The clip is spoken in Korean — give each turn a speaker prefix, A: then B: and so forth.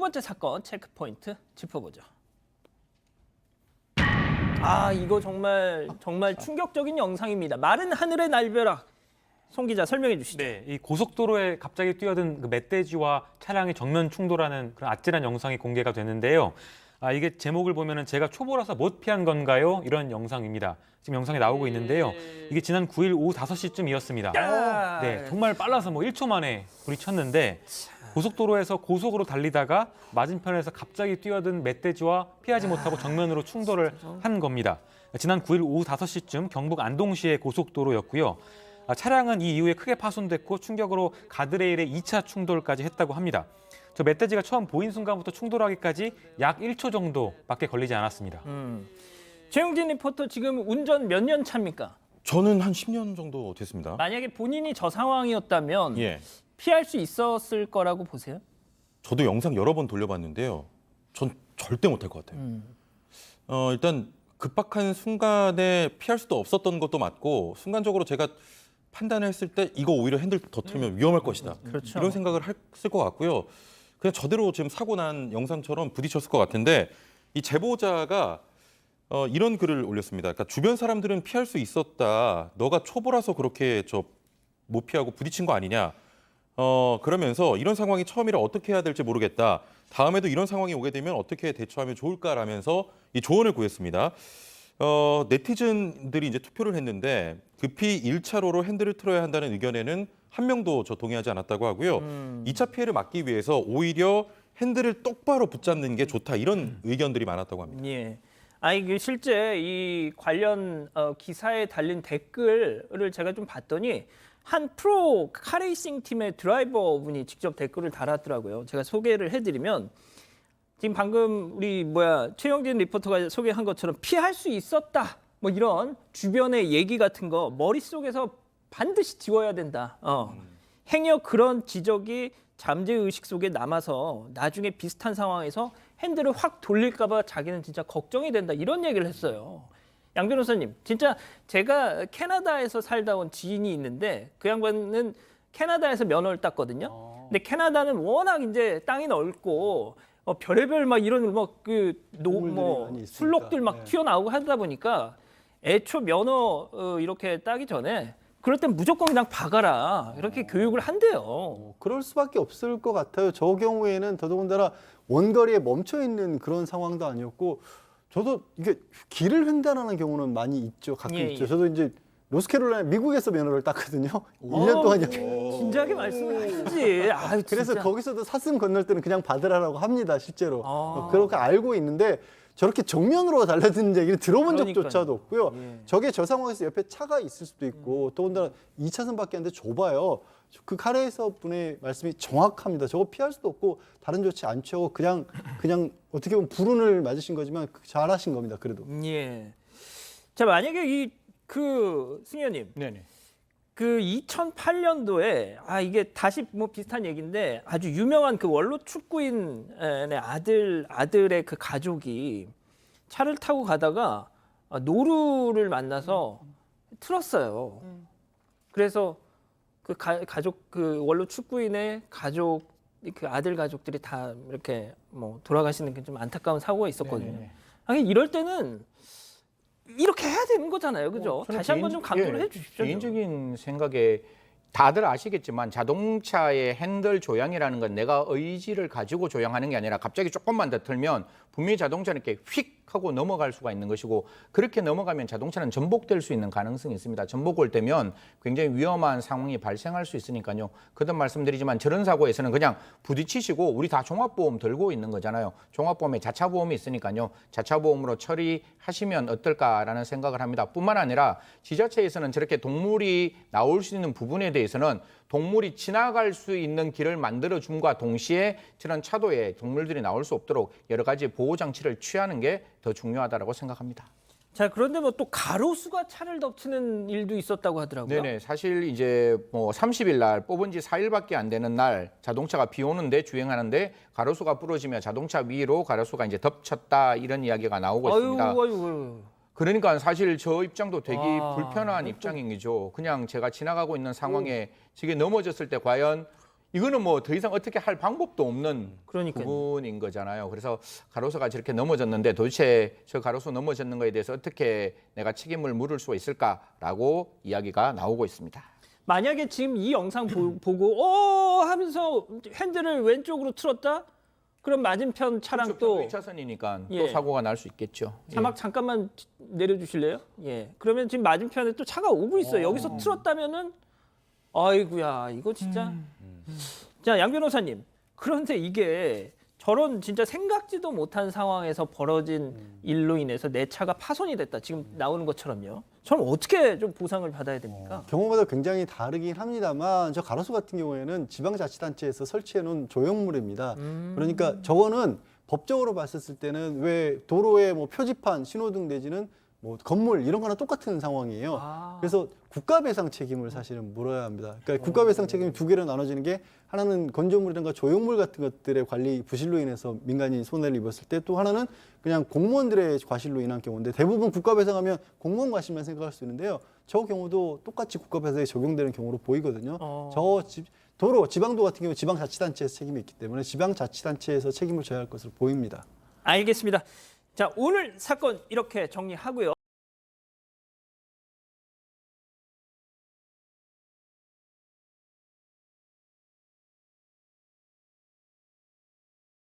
A: 번째 사건 체크포인트 짚어보죠. 이거 정말 충격적인 영상입니다. 마른 하늘의 날벼락. 송 기자 설명해 주시죠.
B: 네, 이 고속도로에 갑자기 뛰어든 그 멧돼지와 차량이 정면 충돌하는 그런 아찔한 영상이 공개가 됐는데요. 이게 제목을 보면은 제가 초보라서 못 피한 건가요? 이런 영상입니다. 지금 영상이 나오고 있는데요. 이게 지난 9일 오후 5시쯤이었습니다. 네, 정말 빨라서 1초 만에 불이 쳤는데 고속도로에서 고속으로 달리다가 맞은편에서 갑자기 뛰어든 멧돼지와 피하지 못하고 정면으로 충돌을 한 겁니다. 지난 9일 오후 5시쯤 경북 안동시의 고속도로였고요. 차량은 이 이후에 크게 파손됐고 충격으로 가드레일에 2차 충돌까지 했다고 합니다. 저 멧돼지가 처음 보인 순간부터 충돌하기까지 약 1초 정도밖에 걸리지 않았습니다.
A: 최용진 리포터 지금 운전 몇 년 차입니까?
C: 저는 한 10년 정도 됐습니다.
A: 만약에 본인이 저 상황이었다면
C: 예.
A: 피할 수 있었을 거라고 보세요?
C: 저도 영상 여러 번 돌려봤는데요. 전 절대 못할 것 같아요. 일단 급박한 순간에 피할 수도 없었던 것도 맞고 순간적으로 제가 판단을 했을 때 이거 오히려 핸들 더 틀면 위험할 것이다.
A: 그렇죠.
C: 이런 생각을 했을 것 같고요. 그냥 저대로 지금 사고 난 영상처럼 부딪혔을 것 같은데 이 제보자가 이런 글을 올렸습니다. 그러니까 주변 사람들은 피할 수 있었다. 너가 초보라서 그렇게 못 피하고 부딪힌 거 아니냐. 그러면서 이런 상황이 처음이라 어떻게 해야 될지 모르겠다. 다음에도 이런 상황이 오게 되면 어떻게 대처하면 좋을까라면서 이 조언을 구했습니다. 네티즌들이 이제 투표를 했는데 급히 1차로로 핸들을 틀어야 한다는 의견에는 한 명도 동의하지 않았다고 하고요. 2차 피해를 막기 위해서 오히려 핸들을 똑바로 붙잡는 게 좋다 이런 의견들이 많았다고 합니다.
A: 예. 이게 실제 이 관련 기사에 달린 댓글을 제가 좀 봤더니 한 프로 카레이싱 팀의 드라이버 분이 직접 댓글을 달았더라고요. 제가 소개를 해드리면 지금 방금 우리 최영진 리포터가 소개한 것처럼 피할 수 있었다. 이런 주변의 얘기 같은 거 머릿속에서 반드시 지워야 된다. 행여 그런 지적이 잠재의식 속에 남아서 나중에 비슷한 상황에서 핸들을 확 돌릴까 봐 자기는 진짜 걱정이 된다. 이런 얘기를 했어요. 양 변호사님, 진짜 제가 캐나다에서 살다 온 지인이 있는데 그 양반은 캐나다에서 면허를 땄거든요. 근데 캐나다는 워낙 이제 땅이 넓고 별의별 이런 술록들 튀어나오고 하다 보니까 애초 면허 이렇게 따기 전에 그럴 땐 무조건 그냥 박아라 이렇게 교육을 한대요.
D: 그럴 수밖에 없을 것 같아요. 저 경우에는 더더군다나 원거리에 멈춰 있는 그런 상황도 아니었고 저도 이게 길을 횡단하는 경우는 많이 있죠. 가끔 있죠. 저도 이제 노스캐롤라이나 미국에서 면허를 땄거든요. 1년 동안
A: 진작에 말씀을 하시지.
D: 그래서
A: 진짜.
D: 거기서도 사슴 건널 때는 그냥 받으라고 합니다. 실제로. 그렇게 알고 있는데 저렇게 정면으로 달려드는 얘기를 들어본 적조차도 없고요. 저게 저 상황에서 옆에 차가 있을 수도 있고 더군다나 2차선밖에 안 돼 좁아요. 그 카레이서 분의 말씀이 정확합니다. 저거 피할 수도 없고 다른 조치 안 취하고 그냥 어떻게 보면 불운을 맞으신 거지만 잘하신 겁니다. 그래도.
A: 예. 자, 만약에 승현님.
B: 네네.
A: 그 2008년도에 이게 다시 비슷한 얘기인데 아주 유명한 그 원로 축구인의 아들의 그 가족이 차를 타고 가다가 노루를 만나서 틀었어요. 그래서 그 가족 그 원로 축구인의 가족 그 아들 가족들이 다 이렇게 돌아가시는 게 좀 안타까운 사고가 있었거든요. 이럴 때는 이렇게 해야 되는 거잖아요, 그죠? 다시 한번 좀 강조를 해주십시오.
E: 개인적인 생각에 다들 아시겠지만 자동차의 핸들 조향이라는 건 내가 의지를 가지고 조향하는 게 아니라 갑자기 조금만 더 틀면 분명히 자동차는 이렇게 휙 하고 넘어갈 수가 있는 것이고 그렇게 넘어가면 자동차는 전복될 수 있는 가능성이 있습니다. 전복을 되면 굉장히 위험한 상황이 발생할 수 있으니까요. 거듭 말씀드리지만 저런 사고에서는 그냥 부딪히시고 우리 다 종합보험 들고 있는 거잖아요. 종합보험에 자차보험이 있으니까요. 자차보험으로 처리하시면 어떨까라는 생각을 합니다. 뿐만 아니라 지자체에서는 저렇게 동물이 나올 수 있는 부분에 대해서는 동물이 지나갈 수 있는 길을 만들어줌과 동시에 저런 차도에 동물들이 나올 수 없도록 여러 가지 보호 장치를 취하는 게 더 중요하다고 생각합니다.
A: 자, 그런데 또 가로수가 차를 덮치는 일도 있었다고 하더라고요.
E: 네네. 사실 이제 30일 날 뽑은 지 4일밖에 안 되는 날 자동차가 비 오는데 주행하는데 가로수가 부러지며 자동차 위로 가로수가 이제 덮쳤다 이런 이야기가 나오고 있습니다.
A: 아유.
E: 그러니까 사실 저 입장도 되게 불편한 입장이죠. 그냥 제가 지나가고 있는 상황에 저게 넘어졌을 때 과연 이거는 뭐 더 이상 어떻게 할 방법도 없는
A: 그러니까요.
E: 부분인 거잖아요. 그래서 가로수가 저렇게 넘어졌는데 도대체 저 가로수 넘어졌는 거에 대해서 어떻게 내가 책임을 물을 수 있을까라고 이야기가 나오고 있습니다.
A: 만약에 지금 이 영상 보고 하면서 핸들을 왼쪽으로 틀었다? 그럼 맞은편 차량 또
E: 2차선이니까
A: 예.
E: 또 사고가 날 수 있겠죠.
A: 자막 잠깐만 내려주실래요? 예. 그러면 지금 맞은편에 또 차가 오고 있어요. 여기서 틀었다면은 아이고야 이거 진짜. 자, 양 변호사님. 그런데 이게 저런 진짜 생각지도 못한 상황에서 벌어진 일로 인해서 내 차가 파손이 됐다. 지금 나오는 것처럼요. 저는 어떻게 좀 보상을 받아야 됩니까?
D: 경우마다 굉장히 다르긴 합니다만 저 가로수 같은 경우에는 지방자치단체에서 설치해 놓은 조형물입니다. 그러니까 저거는 법적으로 봤을 때는 왜 도로에 뭐 표지판, 신호등 내지는 뭐 건물 이런 거나 똑같은 상황이에요.
A: 아.
D: 그래서 국가배상 책임을 사실은 물어야 합니다. 그러니까 국가배상 책임이 두 개로 나눠지는 게 하나는 건조물이든가 조형물 같은 것들의 관리 부실로 인해서 민간이 손해를 입었을 때 또 하나는 그냥 공무원들의 과실로 인한 경우인데 대부분 국가배상하면 공무원 과실만 생각할 수 있는데요. 저 경우도 똑같이 국가배상에 적용되는 경우로 보이거든요. 도로, 지방도 같은 경우 지방자치단체에서 책임이 있기 때문에 지방자치단체에서 책임을 져야 할 것으로 보입니다.
A: 알겠습니다. 자, 오늘 사건 이렇게 정리하고요.